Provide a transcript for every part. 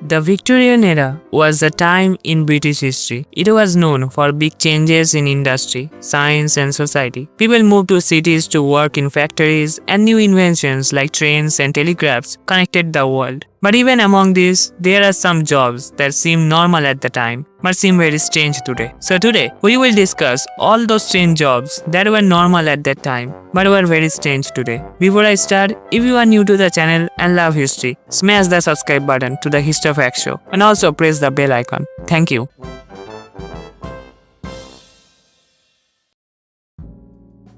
The Victorian era was a time in British history. It was known for big changes in industry, science and society. People moved to cities to work in factories, and new inventions like trains and telegraphs connected the world. But even among these, there are some jobs that seem normal at the time, but seem very strange today. So today, we will discuss all those strange jobs that were normal at that time, but were very strange today. Before I start, if you are new to the channel and love history, smash the subscribe button to the History Facts Show and also press the bell icon. Thank you.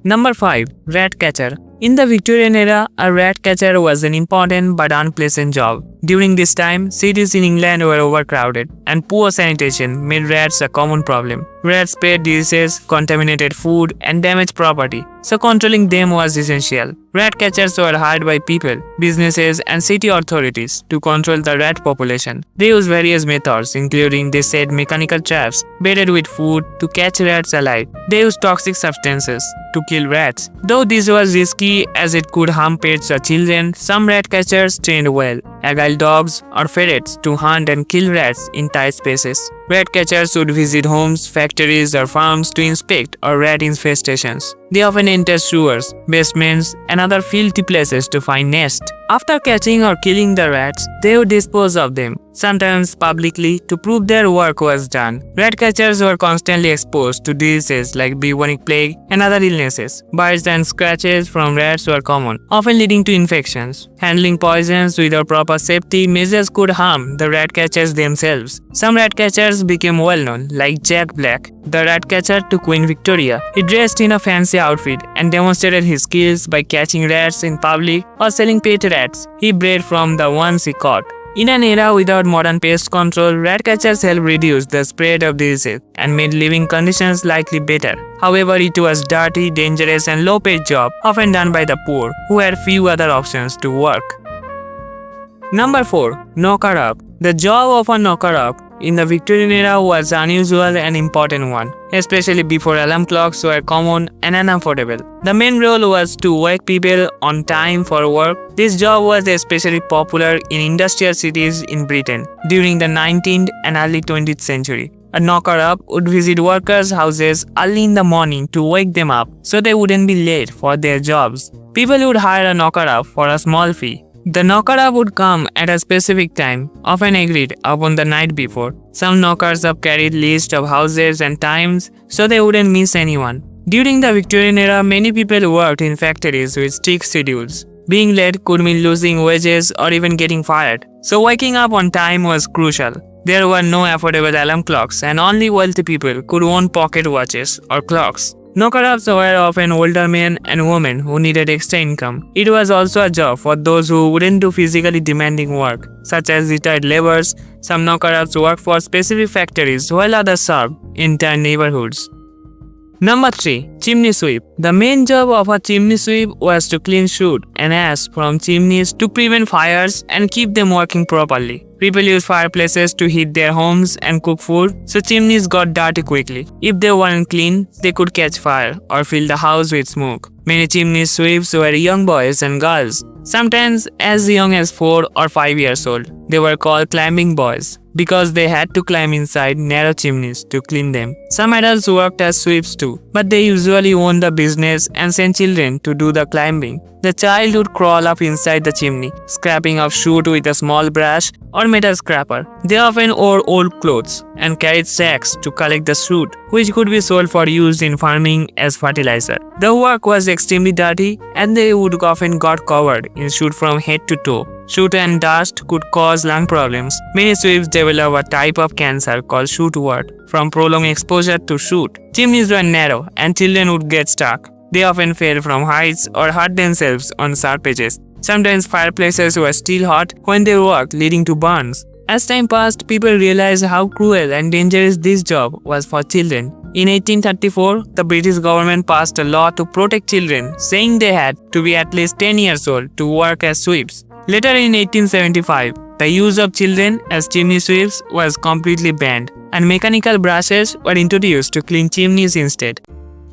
Number 5. Rat catcher. In the Victorian era, a rat catcher was an important but unpleasant job. During this time, cities in England were overcrowded, and poor sanitation made rats a common problem. Rats spread diseases, contaminated food, and damaged property, so controlling them was essential. Rat catchers were hired by people, businesses, and city authorities to control the rat population. They used various methods, including they set mechanical traps bedded with food to catch rats alive. They used toxic substances to kill rats. Though this was risky as it could harm pets or children, some rat catchers trained well, agile dogs or ferrets to hunt and kill rats in tight spaces. Rat catchers would visit homes, factories or farms to inspect or rat infestations. They often entered sewers, basements and other filthy places to find nests. After catching or killing the rats, they would dispose of them, sometimes publicly, to prove their work was done. Rat catchers were constantly exposed to diseases like bubonic plague and other illnesses. Bites and scratches from rats were common, often leading to infections. Handling poisons without proper safety measures could harm the rat catchers themselves. Some rat catchers became well known, like Jack Black, the rat catcher to Queen Victoria. He dressed in a fancy outfit and demonstrated his skills by catching rats in public or selling pet rats he bred from the ones he caught. In an era without modern pest control, rat catchers helped reduce the spread of disease and made living conditions likely better. However, it was dirty, dangerous and low-paid job, often done by the poor, who had few other options to work. Number 4. Knocker-up. The job of a knocker-up in the Victorian era was an unusual and important one, especially before alarm clocks were common and unaffordable. The main role was to wake people on time for work. This job was especially popular in industrial cities in Britain during the 19th and early 20th century. A knocker-up would visit workers' houses early in the morning to wake them up so they wouldn't be late for their jobs. People would hire a knocker-up for a small fee. The knocker-up would come at a specific time, often agreed upon the night before. Some knockers-up carried lists of houses and times so they wouldn't miss anyone. During the Victorian era, many people worked in factories with strict schedules. Being late could mean losing wages or even getting fired, so waking up on time was crucial. There were no affordable alarm clocks and only wealthy people could own pocket watches or clocks. Knocker-ups were often older men and women who needed extra income. It was also a job for those who wouldn't do physically demanding work, such as retired laborers. Some knocker-ups worked for specific factories while others served entire neighborhoods. Number 3. Chimney sweep. The main job of a chimney sweep was to clean soot and ash from chimneys to prevent fires and keep them working properly. People used fireplaces to heat their homes and cook food, so chimneys got dirty quickly. If they weren't clean, they could catch fire or fill the house with smoke. Many chimney sweeps were young boys and girls, sometimes as young as 4 or 5 years old. They were called climbing boys because they had to climb inside narrow chimneys to clean them. Some adults worked as sweeps too, but they usually owned the business and sent children to do the climbing. The child would crawl up inside the chimney, scraping off soot with a small brush or metal scraper. They often wore old clothes and carried sacks to collect the soot, which could be sold for use in farming as fertilizer. The work was extremely dirty and they would often got covered in soot from head to toe. Soot and dust could cause lung problems. Many sweeps develop a type of cancer called soot wort from prolonged exposure to soot. Chimneys were narrow and children would get stuck. They often fell from heights or hurt themselves on sharp edges. Sometimes fireplaces were still hot when they worked, leading to burns. As time passed, people realized how cruel and dangerous this job was for children. In 1834, the British government passed a law to protect children, saying they had to be at least 10 years old to work as sweeps. Later in 1875, the use of children as chimney sweeps was completely banned, and mechanical brushes were introduced to clean chimneys instead.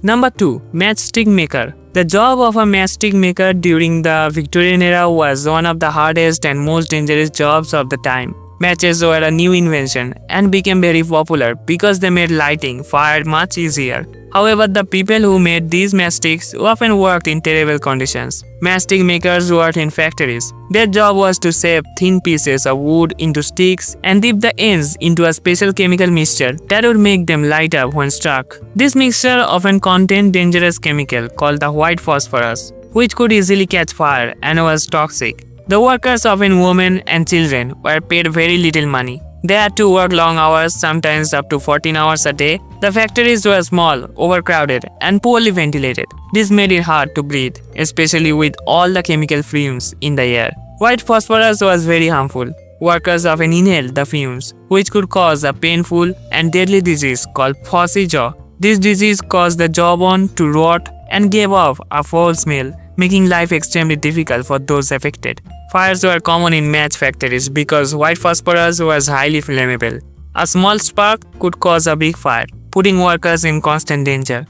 Number 2. Matchstick Maker. The job of a matchstick maker during the Victorian era was one of the hardest and most dangerous jobs of the time. Matches were a new invention and became very popular because they made lighting fire much easier. However, the people who made these matchsticks often worked in terrible conditions. Matchstick makers worked in factories. Their job was to shape thin pieces of wood into sticks and dip the ends into a special chemical mixture that would make them light up when struck. This mixture often contained dangerous chemical called the white phosphorus, which could easily catch fire and was toxic. The workers, often women and children, were paid very little money. They had to work long hours, sometimes up to 14 hours a day. The factories were small, overcrowded, and poorly ventilated. This made it hard to breathe, especially with all the chemical fumes in the air. White phosphorus was very harmful. Workers often inhaled the fumes, which could cause a painful and deadly disease called phossy jaw. This disease caused the jawbone to rot and gave off a foul smell, making life extremely difficult for those affected. Fires were common in match factories because white phosphorus was highly flammable. A small spark could cause a big fire, putting workers in constant danger.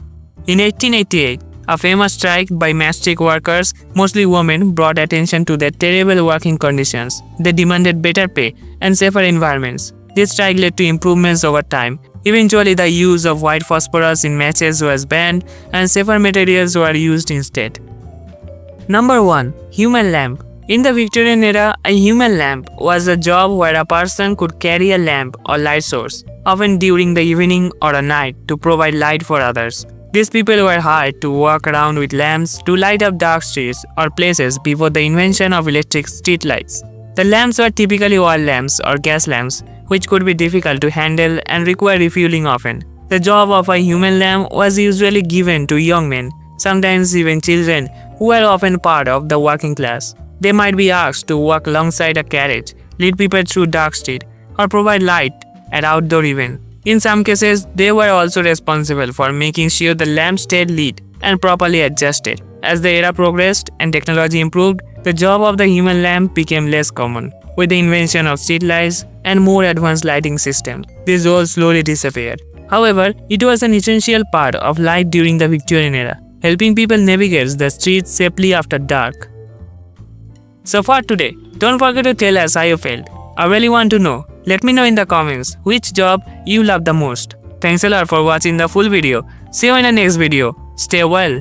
In 1888, a famous strike by matchstick workers, mostly women, brought attention to their terrible working conditions. They demanded better pay and safer environments. This strike led to improvements over time. Eventually, the use of white phosphorus in matches was banned and safer materials were used instead. Number 1. Human lamp. In the Victorian era, a human lamp was a job where a person could carry a lamp or light source, often during the evening or a night, to provide light for others. These people were hired to walk around with lamps to light up dark streets or places before the invention of electric street lights. The lamps were typically oil lamps or gas lamps, which could be difficult to handle and require refueling often. The job of a human lamp was usually given to young men, sometimes even children, who were often part of the working class. They might be asked to walk alongside a carriage, lead people through dark street, or provide light at outdoor events. In some cases, they were also responsible for making sure the lamp stayed lit and properly adjusted. As the era progressed and technology improved, the job of the human lamp became less common. With the invention of streetlights and more advanced lighting systems, this role slowly disappeared. However, it was an essential part of life during the Victorian era, helping people navigate the streets safely after dark. So for today, don't forget to tell us how you felt. I really want to know. Let me know in the comments which job you love the most. Thanks a lot for watching the full video. See you in the next video. Stay well.